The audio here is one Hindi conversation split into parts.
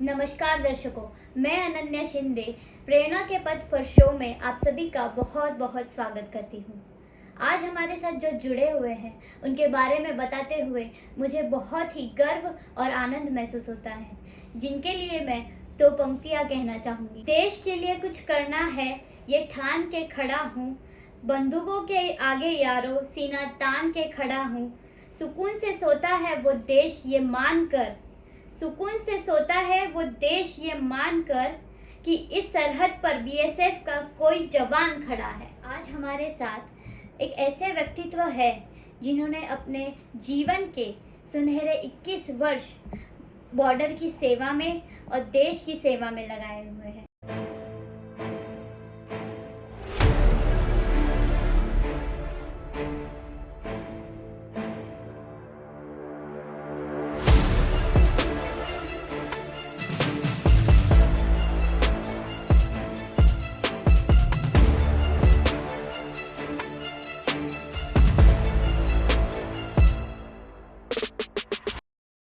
नमस्कार दर्शकों, मैं अनन्या शिंदे प्रेरणा के पथ पर शो में आप सभी का बहुत बहुत स्वागत करती हूँ। आज हमारे साथ जो जुड़े हुए हैं उनके बारे में बताते हुए मुझे बहुत ही गर्व और आनंद महसूस होता है, जिनके लिए मैं दो पंक्तियाँ कहना चाहूँगी। देश के लिए कुछ करना है ये ठान के खड़ा हूँ, बंदूकों के आगे यारो सीना तान के खड़ा हूँ। सुकून से सोता है वो देश ये मान कर, सुकून से सोता है वो देश ये मानकर कि इस सरहद पर बीएसएफ का कोई जवान खड़ा है। आज हमारे साथ एक ऐसे व्यक्तित्व है जिन्होंने अपने जीवन के सुनहरे 21 वर्ष बॉर्डर की सेवा में और देश की सेवा में लगाए हुए हैं।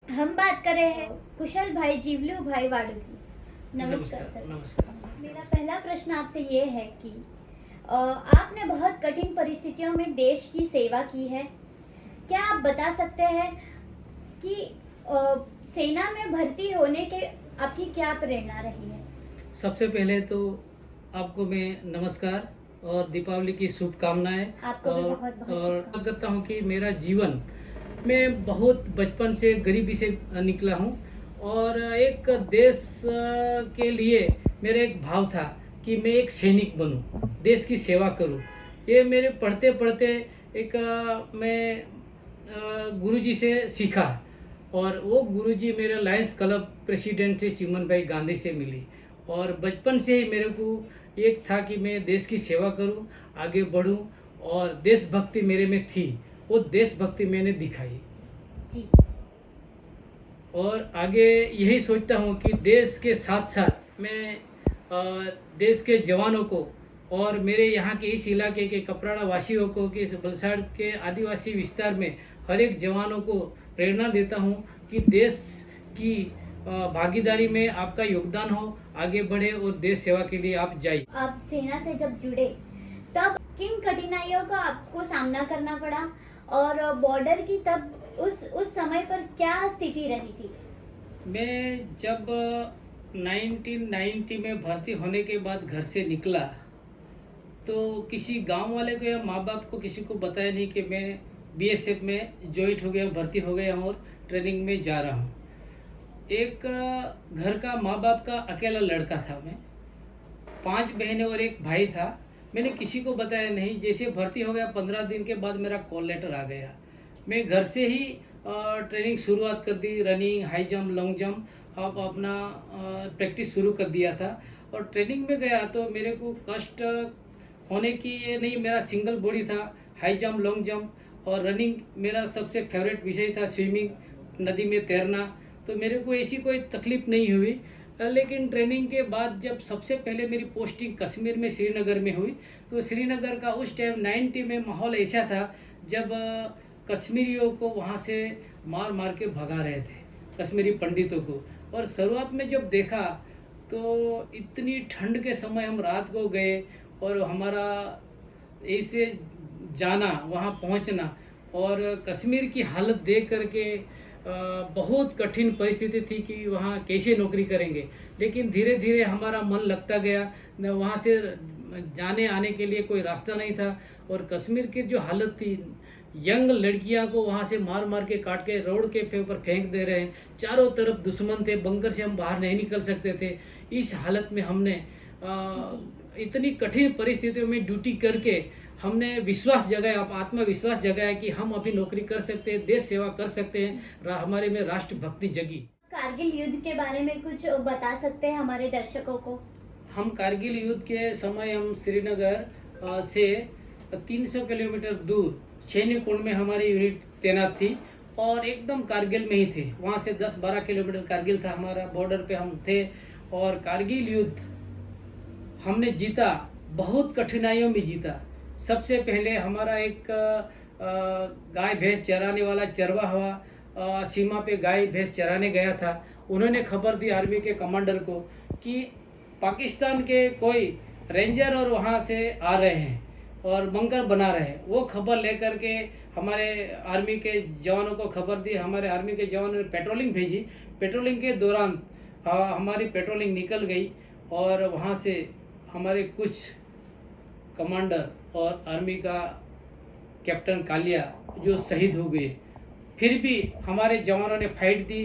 हम बात कर रहे हैं कुशल भाई जीवलू भाई वाडू की। नमस्कार सर। नमस्कार। मेरा पहला प्रश्न आपसे ये है कि आपने बहुत कठिन परिस्थितियों में देश की सेवा की है। क्या आप बता सकते हैं कि सेना में भर्ती होने के आपकी क्या प्रेरणा रही है? सबसे पहले तो आपको मैं नमस्कार और दीपावली की शुभकामनाएं। आपको भी बहुत बहुत शुभकामनाएं। और करता हूँ कि मेरा जीवन मैं बहुत बचपन से गरीबी से निकला हूँ और एक देश के लिए मेरा एक भाव था कि मैं एक सैनिक बनूं, देश की सेवा करूं। ये मेरे पढ़ते पढ़ते एक मैं गुरुजी से सीखा और वो गुरुजी मेरे लायंस क्लब प्रेसिडेंट थे चिमन भाई गांधी से मिली। और बचपन से ही मेरे को एक था कि मैं देश की सेवा करूं, आगे बढ़ूं और देशभक्ति मेरे में थी। वो देशभक्ति मैंने दिखाई जी। और आगे यही सोचता हूँ कि देश के साथ साथ मैं देश के जवानों को और मेरे यहाँ के इस इलाके के कपराड़ा वासियों को कि इस वलसाड़ के आदिवासी विस्तार में हर एक जवानों को प्रेरणा देता हूँ कि देश की भागीदारी में आपका योगदान हो, आगे बढ़े और देश सेवा के लिए आप जाइए। आप सेना से जब जुड़े तब किन कठिनाइयों का आपको सामना करना पड़ा और बॉर्डर की तब उस समय पर क्या स्थिति रही थी? मैं जब 1990 में भर्ती होने के बाद घर से निकला तो किसी गांव वाले को या माँ बाप को किसी को बताया नहीं कि मैं बीएसएफ में ज्वाइन हो गया, भर्ती हो गया हूँ और ट्रेनिंग में जा रहा हूँ। एक घर का माँ बाप का अकेला लड़का था मैं, 5 बहनें और एक भाई था। मैंने किसी को बताया नहीं। जैसे भर्ती हो गया 15 दिन के बाद मेरा कॉल लेटर आ गया। मैं घर से ही ट्रेनिंग शुरुआत कर दी, running, high jump, long jump अब अपना प्रैक्टिस शुरू कर दिया था। और ट्रेनिंग में गया तो मेरे को कष्ट होने की ये नहीं, मेरा सिंगल बॉडी था। हाई जंप, लॉन्ग जंप और रनिंग मेरा सबसे फेवरेट विषय था, स्विमिंग, नदी में तैरना। तो मेरे को ऐसी कोई तकलीफ नहीं हुई। लेकिन ट्रेनिंग के बाद जब सबसे पहले मेरी पोस्टिंग कश्मीर में श्रीनगर में हुई तो श्रीनगर का उस टाइम 90 में माहौल ऐसा था जब कश्मीरियों को वहाँ से मार मार के भगा रहे थे, कश्मीरी पंडितों को। और शुरुआत में जब देखा तो इतनी ठंड के समय हम रात को गए और हमारा ऐसे जाना, वहाँ पहुँचना और कश्मीर की हालत देख करके बहुत कठिन परिस्थिति थी कि वहाँ कैसे नौकरी करेंगे। लेकिन धीरे धीरे हमारा मन लगता गया, वहाँ से जाने आने के लिए कोई रास्ता नहीं था। और कश्मीर की जो हालत थी, यंग लड़कियां को वहाँ से मार मार के काट के रोड के ऊपर फेंक दे रहे हैं, चारों तरफ दुश्मन थे, बंकर से हम बाहर नहीं निकल सकते थे। इस हालत में हमने इतनी कठिन परिस्थितियों में ड्यूटी करके हमने विश्वास जगाया, आत्मविश्वास जगाया कि हम अभी नौकरी कर सकते हैं, देश सेवा कर सकते हैं। हमारे में राष्ट्रभक्ति जगी। कारगिल युद्ध के बारे में कुछ बता सकते हैं हमारे दर्शकों को? हम कारगिल युद्ध के समय हम श्रीनगर से 300 किलोमीटर दूर छैनी कुंड में हमारी यूनिट तैनात थी और एकदम कारगिल में ही थे। वहाँ से 10-12 किलोमीटर कारगिल था, हमारा बॉर्डर पे हम थे। और कारगिल युद्ध हमने जीता, बहुत कठिनाइयों में जीता। सबसे पहले हमारा एक गाय भैंस चराने वाला चरवाहा सीमा पे गाय भैंस चराने गया था उन्होंने खबर दी आर्मी के कमांडर को कि पाकिस्तान के कोई रेंजर और वहाँ से आ रहे हैं और बंकर बना रहे हैं। वो खबर लेकर के हमारे आर्मी के जवानों को खबर दी। हमारे आर्मी के जवानों ने पेट्रोलिंग भेजी। पेट्रोलिंग के दौरान हमारी पेट्रोलिंग निकल गई और वहाँ से हमारे कुछ कमांडर और आर्मी का कैप्टन कालिया जो शहीद हो गए। फिर भी हमारे जवानों ने फाइट दी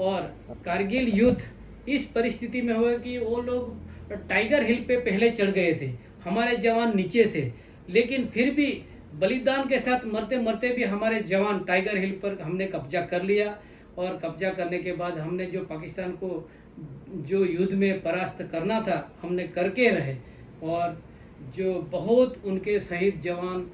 और कारगिल युद्ध इस परिस्थिति में हुआ कि वो लोग टाइगर हिल पे पहले चढ़ गए थे, हमारे जवान नीचे थे, लेकिन फिर भी बलिदान के साथ मरते मरते भी हमारे जवान टाइगर हिल पर हमने कब्जा कर लिया। और कब्जा करने के बाद हमने जो पाकिस्तान को जो युद्ध में परास्त करना था हमने करके रहे। और जो बहुत उनके शहीद जवान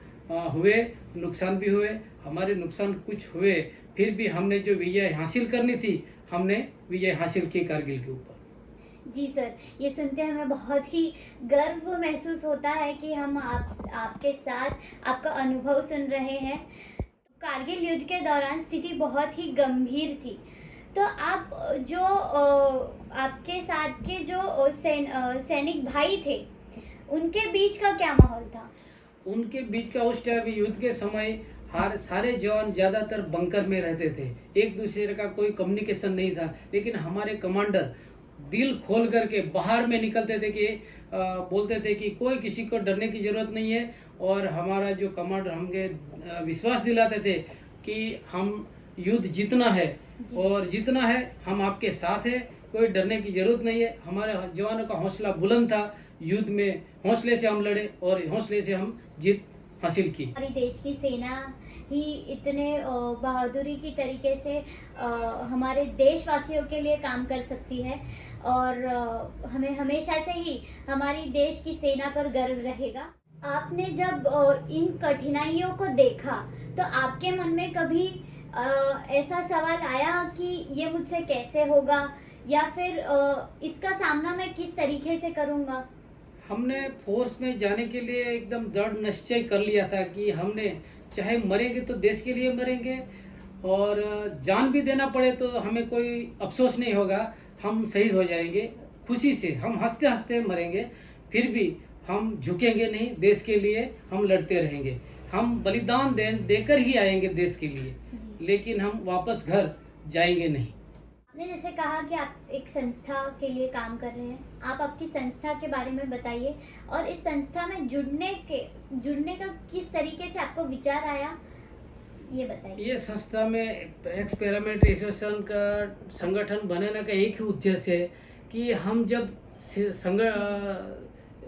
हुए, नुकसान भी हुए, हमारे नुकसान कुछ हुए, फिर भी हमने जो विजय हासिल करनी थी हमने विजय हासिल की कारगिल के ऊपर। जी सर, ये सुनते हमें बहुत ही गर्व महसूस होता है कि हम आपके साथ आपका अनुभव सुन रहे हैं। कारगिल युद्ध के दौरान स्थिति बहुत ही गंभीर थी, तो आप जो आपके साथ के जो सैनिक भाई थे उनके बीच का क्या माहौल था? उनके बीच का उस टाइम युद्ध के समय सारे जवान ज़्यादातर बंकर में रहते थे, एक दूसरे का कोई कम्युनिकेशन नहीं था। लेकिन हमारे कमांडर दिल खोल करके बाहर में निकलते थे कि बोलते थे कि कोई किसी को डरने की ज़रूरत नहीं है। और हमारा जो कमांडर हमें विश्वास दिलाते थे कि हम युद्ध जीतना है और जीतना है, हम आपके साथ हैं, कोई डरने की ज़रूरत नहीं है। हमारे जवानों का हौसला बुलंद था, युद्ध में हौसले से हम लड़े और हौसले से हम जीत हासिल की। हमारी देश की सेना ही इतने बहादुरी की तरीके से हमारे देशवासियों के लिए काम कर सकती है और हमें हमेशा से ही हमारी देश की सेना पर गर्व रहेगा। आपने जब इन कठिनाइयों को देखा तो आपके मन में कभी ऐसा सवाल आया कि ये मुझसे कैसे होगा या फिर इसका सामना मैं किस तरीके से करूँगा? हमने फोर्स में जाने के लिए एकदम दृढ़ निश्चय कर लिया था कि हमने चाहे मरेंगे तो देश के लिए मरेंगे और जान भी देना पड़े तो हमें कोई अफसोस नहीं होगा, हम शहीद हो जाएंगे खुशी से, हम हंसते हंसते मरेंगे, फिर भी हम झुकेंगे नहीं, देश के लिए हम लड़ते रहेंगे, हम बलिदान देकर ही आएंगे देश के लिए, लेकिन हम वापस घर जाएंगे नहीं। आपने जैसे कहा कि आप एक संस्था के लिए काम कर रहे हैं, आप आपकी संस्था के बारे में बताइए और इस संस्था में जुड़ने का किस तरीके से आपको विचार आया, ये बताइए। ये संस्था में एक्सपेरिमेंट एसोसिएशन का संगठन बनाने का एक ही उद्देश्य है कि हम जब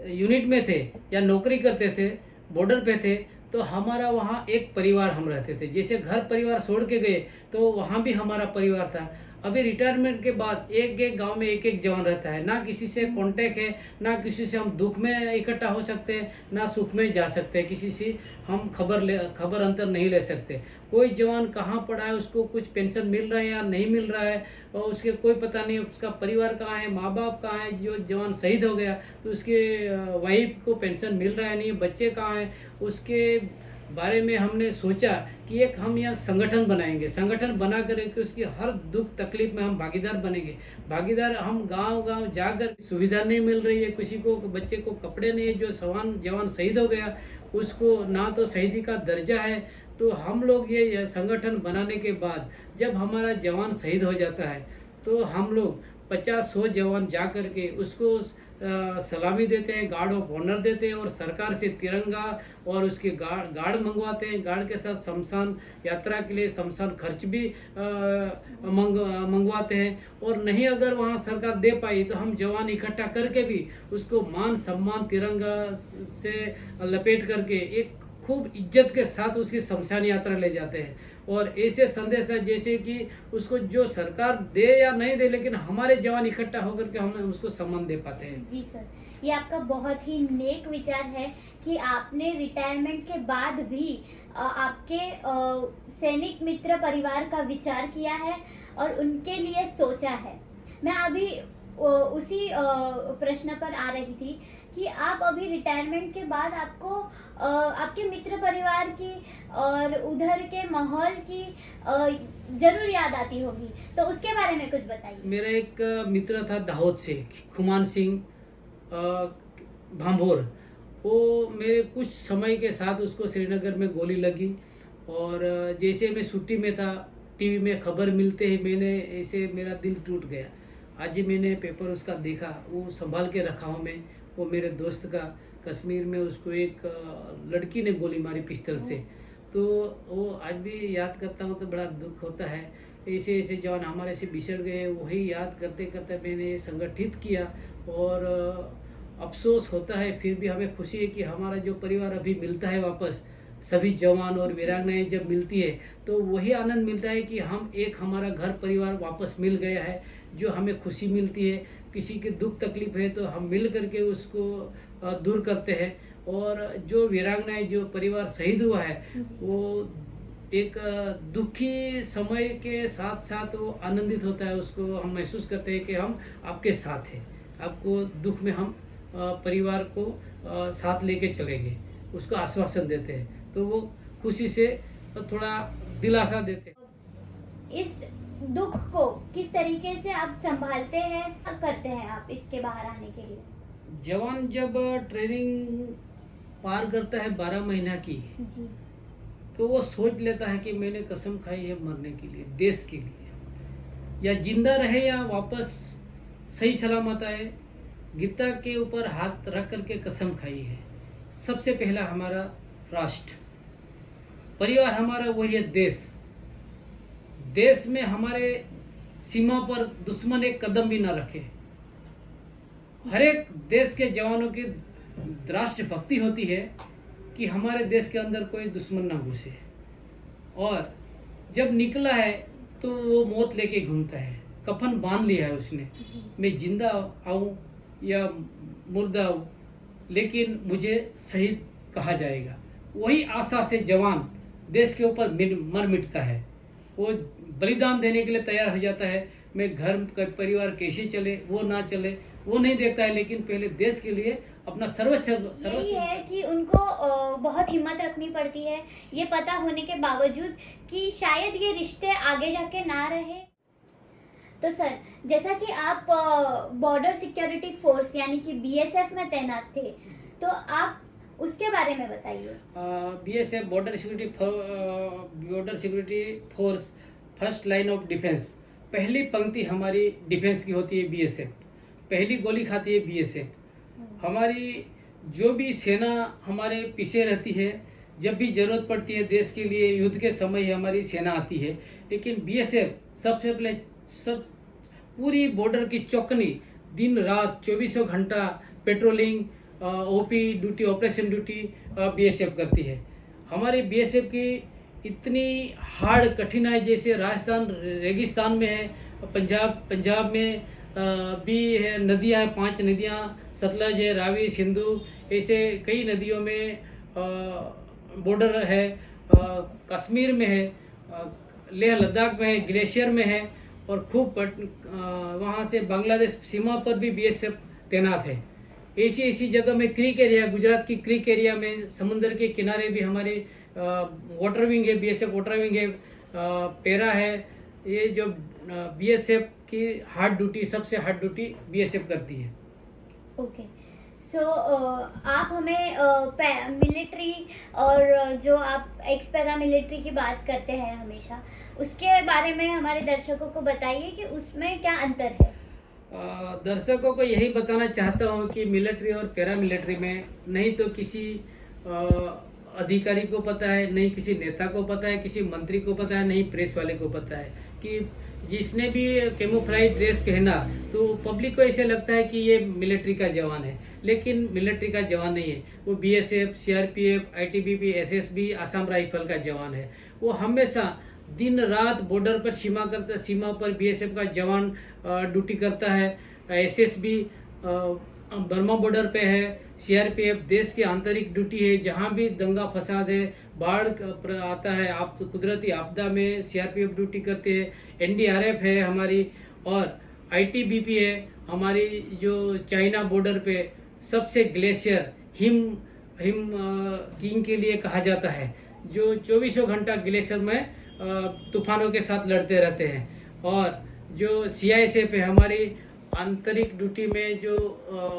यूनिट में थे या नौकरी करते थे, बॉर्डर पे थे, तो हमारा वहाँ एक परिवार हम रहते थे। जैसे घर परिवार छोड़ के गए तो वहाँ भी हमारा परिवार था। अभी रिटायरमेंट के बाद एक एक गांव में एक एक जवान रहता है, ना किसी से कांटेक्ट है, ना किसी से हम दुख में इकट्ठा हो सकते हैं, ना सुख में जा सकते हैं, किसी से हम खबर अंतर नहीं ले सकते। कोई जवान कहाँ पड़ा है, उसको कुछ पेंशन मिल रहा है या नहीं मिल रहा है, और उसके कोई पता नहीं, उसका परिवार कहाँ है, माँ बाप कहाँ है। जो जवान शहीद हो गया तो उसके वाइफ को पेंशन मिल रहा है नहीं, बच्चे कहाँ हैं, उसके बारे में हमने सोचा कि एक हम यहाँ संगठन बनाएंगे, संगठन बना कर के उसकी हर दुख तकलीफ में हम भागीदार बनेंगे। भागीदार हम गांव-गांव जाकर, सुविधा नहीं मिल रही है, किसी को बच्चे को कपड़े नहीं है, जो जवान शहीद हो गया उसको ना तो शहीदी का दर्जा है। तो हम लोग ये संगठन बनाने के बाद जब हमारा जवान शहीद हो जाता है तो हम लोग 50-100 जवान जा कर के उसको सलामी देते हैं, गार्ड ऑफ ऑनर देते हैं और सरकार से तिरंगा और उसके गार्ड मंगवाते हैं। गार्ड के साथ शमशान यात्रा के लिए शमशान खर्च भी मंगवाते हैं। और नहीं अगर वहाँ सरकार दे पाई तो हम जवान इकट्ठा करके भी उसको मान सम्मान तिरंगा से लपेट करके एक खूब इज्जत के साथ उसकी शमशान यात्रा ले जाते हैं। और ऐसे संदेश है जैसे कि उसको जो सरकार दे या नहीं दे, लेकिन हमारे जवान इकट्ठा होकर के हम उसको सम्मान दे पाते हैं। जी सर, ये आपका बहुत ही नेक विचार है कि आपने रिटायरमेंट के बाद भी आपके सैनिक मित्र परिवार का विचार किया है और उनके लिए सोचा है। मैं अभी उसी प्रश्न पर आ रही थी कि आप अभी रिटायरमेंट के बाद आपको आपके मित्र परिवार की और उधर के माहौल की जरूर याद आती होगी, तो उसके बारे में कुछ बताइए। मेरा एक मित्र था दाहोद से, खुमान सिंह भांभोर। वो मेरे कुछ समय के साथ उसको श्रीनगर में गोली लगी, और जैसे मैं छुट्टी में था, टीवी में खबर मिलते ही मैंने ऐसे मेरा दिल टूट गया। आज ही मैंने पेपर उसका देखा, वो संभाल के रखा हूँ मैं। वो मेरे दोस्त का, कश्मीर में उसको एक लड़की ने गोली मारी पिस्टल से। तो वो आज भी याद करता हूँ तो बड़ा दुख होता है। ऐसे ऐसे जवान हमारे से बिछड़ गए, वही याद करते करते मैंने संगठित किया, और अफसोस होता है, फिर भी हमें खुशी है कि हमारा जो परिवार अभी मिलता है वापस, सभी जवान और वीरांगनाएं जब मिलती है तो वही आनंद मिलता है कि हम एक हमारा घर परिवार वापस मिल गया है, जो हमें खुशी मिलती है। किसी की दुख तकलीफ है तो हम मिल करके उसको दूर करते हैं, और जो वीरांगनाएं, जो परिवार शहीद हुआ है, वो एक दुखी समय के साथ साथ वो आनंदित होता है। उसको हम महसूस करते हैं कि हम आपके साथ हैं, आपको दुख में हम परिवार को साथ लेके चलेंगे, उसको आश्वासन देते हैं। तो वो खुशी से थोड़ा दिलासा देते हैं। इस दुख को किस तरीके से आप संभालते हैं, क्या करते हैं आप इसके बाहर आने के लिए? जवान जब ट्रेनिंग पार करता है 12 महीना की, जी। तो वो सोच लेता है कि मैंने कसम खाई है मरने के लिए, देश के लिए, या जिंदा रहे या वापस सही सलामत आए। गीता के ऊपर हाथ रख करके कसम खाई है। सबसे पहला हमारा राष्ट्र, परिवार हमारा, वही है देश। देश में हमारे सीमा पर दुश्मन एक कदम भी ना रखे। हर एक देश के जवानों की राष्ट्र भक्ति होती है कि हमारे देश के अंदर कोई दुश्मन ना घुसे, और जब निकला है तो वो मौत लेके घूमता है। कफन बांध लिया है उसने, मैं जिंदा आऊं या मुर्दा आऊं, लेकिन मुझे शहीद कहा जाएगा। वही आशा से जवान देश के ऊपर मर मिटता है, वो बलिदान देने के लिए तैयार हो जाता है। मैं घर का परिवार कैसे चले, वो ना चले, वो नहीं देखता है, लेकिन पहले देश के लिए अपना सर्वस्व यही है कि उनको बहुत हिम्मत रखनी पड़ती है, ये पता होने के बावजूद कि शायद ये रिश्ते आगे जाके ना रहे। तो सर, जैसा कि आप बॉर्डर सिक्योरिटी फोर्स यानी कि बीएसएफ में तैनात थे, तो आप उसके बारे में बताइए। BSF border security force, first line of defence. पहली पंक्ति हमारी डिफेंस की होती है बीएसएफ, पहली गोली खाती है बीएसएफ। हमारी जो भी सेना हमारे पीछे रहती है, जब भी जरूरत पड़ती है देश के लिए, युद्ध के समय ही हमारी सेना आती है। लेकिन बीएसएफ सबसे पहले पूरी बॉर्डर की चौकनी, दिन रात 24 घंटा patrolling, OP duty, operation duty BSF करती है। हमारी बीएसएफ की इतनी हार्ड कठिनाई, जैसे राजस्थान रेगिस्तान में है, पंजाब में भी है, नदियाँ हैं, 5 नदियाँ, सतलज है, रावी, सिंधु, ऐसे कई नदियों में बॉर्डर है। कश्मीर में है, लेह लद्दाख में है, ग्लेशियर में है, और खूब वहाँ से बांग्लादेश सीमा पर भी बीएसएफ तैनात है। ऐसी जगह में क्रीक एरिया, गुजरात की क्रीक एरिया में समुद्र के किनारे भी हमारी वाटर विंग है, बीएसएफ वाटर विंग है, पेरा है। ये जो बीएसएफ की हार्ड ड्यूटी, सबसे हार्ड ड्यूटी बीएसएफ करती है। ओके, सो आप हमें मिलिट्री और जो आप एक्स पैरा मिलिट्री की बात करते हैं हमेशा, उसके बारे में हमारे दर्शकों को बताइए कि उसमें क्या अंतर है। दर्शकों को यही बताना चाहता हूँ कि मिलिट्री और पैरा मिलिट्री में नहीं तो किसी अधिकारी को पता है, नहीं किसी नेता को पता है, किसी मंत्री को पता है, नहीं प्रेस वाले को पता है कि जिसने भी कैमोफ्लेज ड्रेस पहना तो पब्लिक को ऐसे लगता है कि ये मिलिट्री का जवान है, लेकिन मिलिट्री का जवान नहीं है। वो BSF, CRPF, ITBP, SSB, Assam rifle का जवान है। वो हमेशा दिन रात बॉर्डर पर सीमा पर बीएसएफ का जवान ड्यूटी करता है। एसएसबी बर्मा बॉर्डर पे है। सीआरपीएफ देश की आंतरिक ड्यूटी है, जहाँ भी दंगा फसाद है, बाढ़ आता है, आप कुदरती आपदा में सीआरपीएफ ड्यूटी करते हैं। एनडीआरएफ है हमारी, और आईटीबीपी है, हमारी जो चाइना बॉर्डर पे सबसे ग्लेशियर हिम हिम किंग के लिए कहा जाता है, जो 24 घंटा ग्लेशियर में तूफानों के साथ लड़ते रहते हैं। और जो CISF है, हमारी आंतरिक ड्यूटी में जो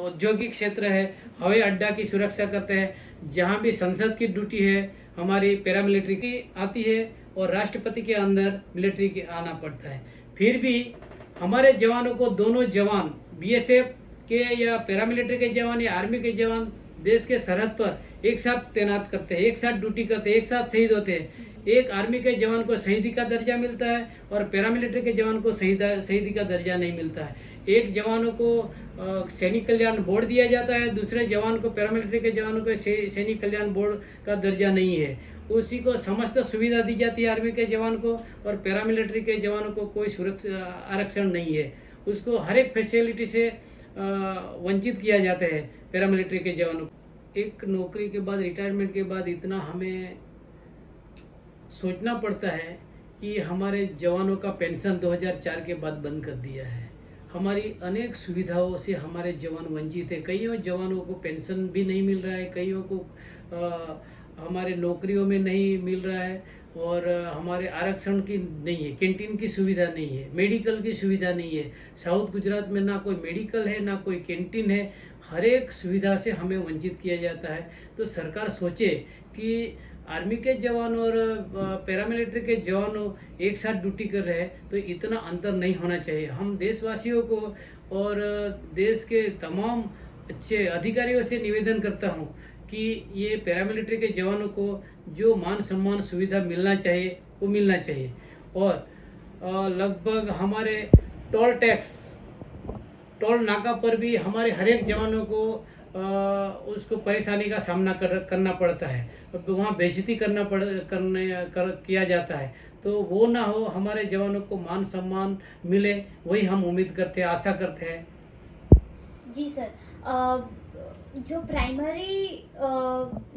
औद्योगिक क्षेत्र है, हवाई अड्डा की सुरक्षा करते हैं। जहाँ भी संसद की ड्यूटी है, हमारी पैरामिलिट्री की आती है और राष्ट्रपति के अंदर मिलिट्री के आना पड़ता है। फिर भी हमारे जवानों को, दोनों जवान BSF के या पैरामिलिट्री के जवान या आर्मी के जवान देश के सरहद पर एक साथ तैनात करते हैं, एक साथ ड्यूटी करते हैं, एक साथ शहीद होते हैं। एक आर्मी के जवान को शहीदी का दर्जा मिलता है और पैरामिलिट्री के जवान को शहीदी का दर्जा नहीं मिलता है। एक जवानों को सैनिक कल्याण बोर्ड दिया जाता है, दूसरे जवान को, पैरामिलिट्री के जवानों को सैनिक कल्याण बोर्ड का दर्जा नहीं है। उसी को समस्त सुविधा दी जाती है आर्मी के जवान को, और पैरामिलिट्री के जवानों को कोई सुरक्षा आरक्षण नहीं है। उसको हर एक फैसिलिटी से वंचित किया जाता है पैरामिलिट्री के जवानों को। एक नौकरी के बाद, रिटायरमेंट के बाद इतना हमें सोचना पड़ता है कि हमारे जवानों का पेंशन 2004 के बाद बंद कर दिया है। हमारी अनेक सुविधाओं से हमारे जवान वंचित है। कईयों जवानों को पेंशन भी नहीं मिल रहा है, कईयों को हमारे नौकरियों में नहीं मिल रहा है, और हमारे आरक्षण की नहीं है, कैंटीन की सुविधा नहीं है, मेडिकल की सुविधा नहीं है। साउथ गुजरात में ना कोई मेडिकल है, ना कोई कैंटीन है। हर एक सुविधा से हमें वंचित किया जाता है। तो सरकार सोचे कि आर्मी के जवान और पैरामिलिट्री के जवान एक साथ ड्यूटी कर रहे हैं, तो इतना अंतर नहीं होना चाहिए। हम देशवासियों को और देश के तमाम अच्छे अधिकारियों से निवेदन करता हूं कि ये पैरामिलिट्री के जवानों को जो मान सम्मान सुविधा मिलना चाहिए वो मिलना चाहिए। और लगभग हमारे टोल नाका पर भी हमारे हर एक जवानों को उसको परेशानी का सामना करना पड़ता है, वहाँ बेइज्जती किया जाता है। तो वो ना हो, हमारे जवानों को मान सम्मान मिले, वही हम उम्मीद करते हैं, आशा करते हैं। जी सर, जो प्राइमरी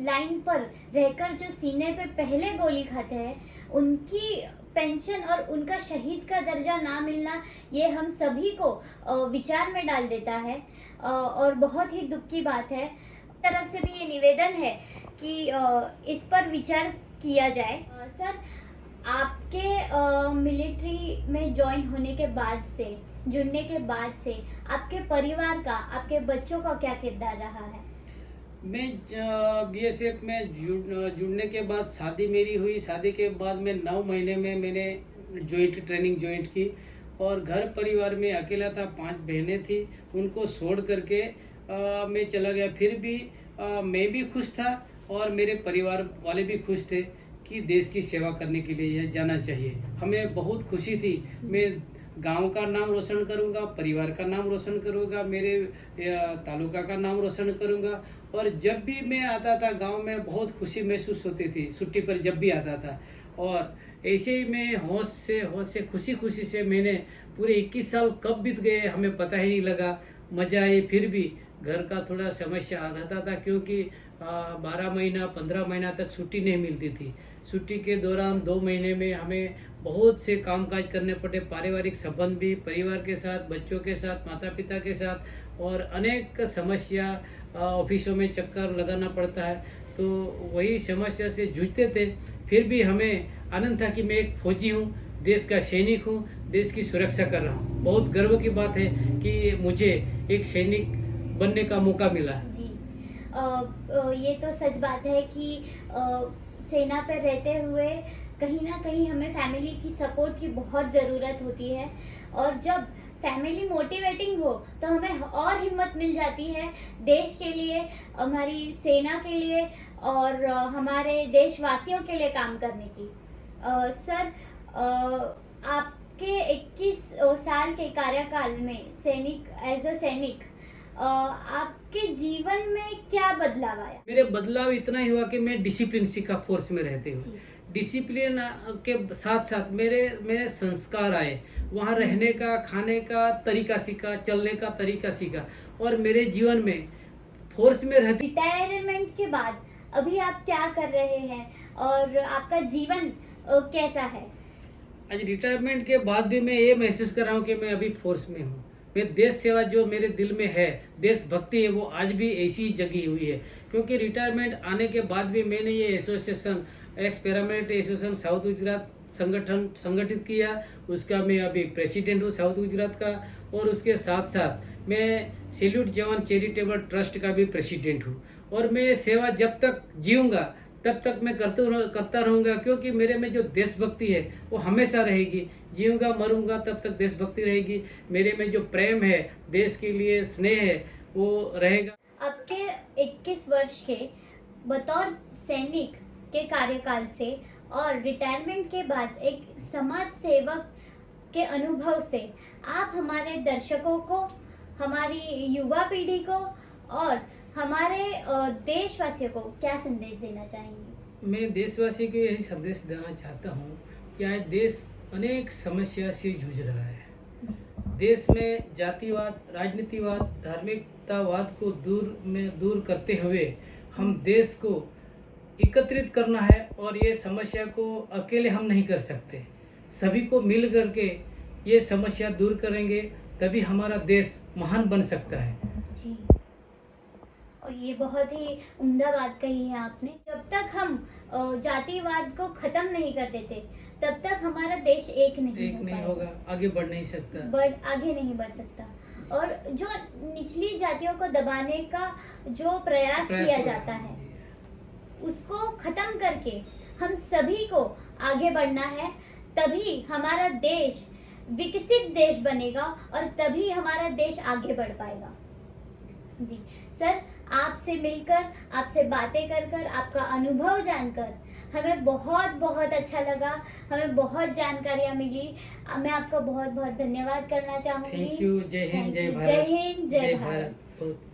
लाइन पर रहकर जो सीने पे पहले गोली खाते हैं, उनकी पेंशन और उनका शहीद का दर्जा ना मिलना, ये हम सभी को विचार में डाल देता है और बहुत ही दुख की बात है। तरफ से भी ये निवेदन है कि इस पर विचार किया जाए। सर, आपके मिलिट्री में ज्वाइन होने के बाद से, जुड़ने के बाद से आपके परिवार का, आपके बच्चों का क्या किरदार रहा है? मैं BSF में जुड़ने के बाद शादी मेरी हुई। शादी के बाद में 9 महीने में मैंने ट्रेनिंग ज्वाइन की, और घर परिवार में अकेला था, 5 बहनें थी, उनको छोड़ करके मैं चला गया। फिर भी मैं भी खुश था और मेरे परिवार वाले भी खुश थे कि देश की सेवा करने के लिए यह जाना चाहिए। हमें बहुत खुशी थी। मैं गांव का नाम रोशन करूंगा, परिवार का नाम रोशन करूंगा, मेरे तालुका का नाम रोशन करूंगा। और जब भी मैं आता था गांव में बहुत खुशी महसूस होती थी, छुट्टी पर जब भी आता था। और ऐसे ही मैं होश से खुशी से मैंने पूरे 21 साल कब बीत गए हमें पता ही नहीं लगा। मजा आई। फिर भी घर का थोड़ा समस्या रहता था, क्योंकि 12 महीना 15 महीना तक छुट्टी नहीं मिलती थी। छुट्टी के दौरान 2 महीने में हमें बहुत से कामकाज करने पड़े, पारिवारिक संबंध भी, परिवार के साथ, बच्चों के साथ, माता पिता के साथ, और अनेक समस्या, ऑफिसों में चक्कर लगाना पड़ता है। तो वही समस्या से जूझते थे। फिर भी हमें आनंद था कि मैं एक फौजी हूँ, देश का सैनिक हूँ, देश की सुरक्षा कर रहा हूँ। बहुत गर्व की बात है कि मुझे एक सैनिक बनने का मौका मिला। जी, ये तो सच बात है कि सेना पर रहते हुए कहीं ना कहीं हमें फैमिली की सपोर्ट की बहुत ज़रूरत होती है, और जब फैमिली मोटिवेटिंग हो तो हमें और हिम्मत मिल जाती है देश के लिए, हमारी सेना के लिए और हमारे देशवासियों के लिए काम करने की। सर, आपके 21 साल के कार्यकाल में एज अ सैनिक आपके जीवन में क्या बदलाव आया? मेरे बदलाव इतना ही हुआ कि मैं डिसिप्लिन सीखा फोर्स में रहते हुए। डिसिप्लिन के साथ साथ मेरे संस्कार आए, वहाँ रहने का, खाने का तरीका सीखा, चलने का तरीका सीखा, और मेरे जीवन में फोर्स में रहते। रिटायरमेंट के बाद अभी आप क्या कर रहे हैं और आपका जीवन कैसा है? आज रिटायरमेंट के बाद भी मैं ये महसूस कर रहा हूँ कि मैं अभी फोर्स में हूँ। मैं देश सेवा जो मेरे दिल में है, देशभक्ति है, वो आज भी ऐसी ही जगी हुई है। क्योंकि रिटायरमेंट आने के बाद भी मैंने ये association, x paramilitary association south Gujarat संगठित किया। उसका मैं अभी प्रेसिडेंट हूँ साउथ गुजरात का, और उसके साथ साथ मैं सैल्यूट जवान चैरिटेबल ट्रस्ट का भी प्रेसिडेंट हूँ। और मैं सेवा जब तक जीऊँगा तब तक मैं करता रहूँगा, क्योंकि मेरे में जो देशभक्ति है वो हमेशा रहेगी। जीऊँगा मरूँगा तब तक देशभक्ति रहेगी। मेरे में जो प्रेम है, देश के लिए स्नेह है, वो रहेगा। आपके 21 वर्ष के बतौर सैनिक के कार्यकाल से और रिटायरमेंट के बाद एक समाज सेवक के अनुभव से आप हमारे दर्शकों को, हमारी युवा पीढ़ी को और हमारे देशवासियों को क्या संदेश देना चाहेंगे? मैं देशवासी को यही संदेश देना चाहता हूँ कि आज देश अनेक समस्या से जूझ रहा है। देश में जातिवाद, राजनीतिवाद, धार्मिकतावाद को दूर करते हुए हम देश को एकत्रित करना है, और ये समस्या को अकेले हम नहीं कर सकते। सभी को मिल करके ये समस्या दूर करेंगे तभी हमारा देश महान बन सकता है। जी, और ये बहुत ही उम्दा बात कही है आपने। जब तक हम जातिवाद को खत्म नहीं कर देते तब तक हमारा देश एक नहीं होगा, आगे बढ़ नहीं सकता, आगे नहीं बढ़ सकता। और जो निचली जातियों को दबाने का जो प्रयास किया जाता है उसको खत्म करके हम सभी को आगे बढ़ना है, तभी हमारा देश विकसित देश बनेगा और तभी हमारा देश आगे बढ़ पाएगा। जी सर, आपसे मिलकर, आपसे बातें कर कर, आपका अनुभव जानकर हमें बहुत बहुत अच्छा लगा, हमें बहुत जानकारियाँ मिली। मैं आपका बहुत बहुत धन्यवाद करना चाहूँगी। Thank you. जय हिंद, जय भारत। जय हिंद, जय भारत।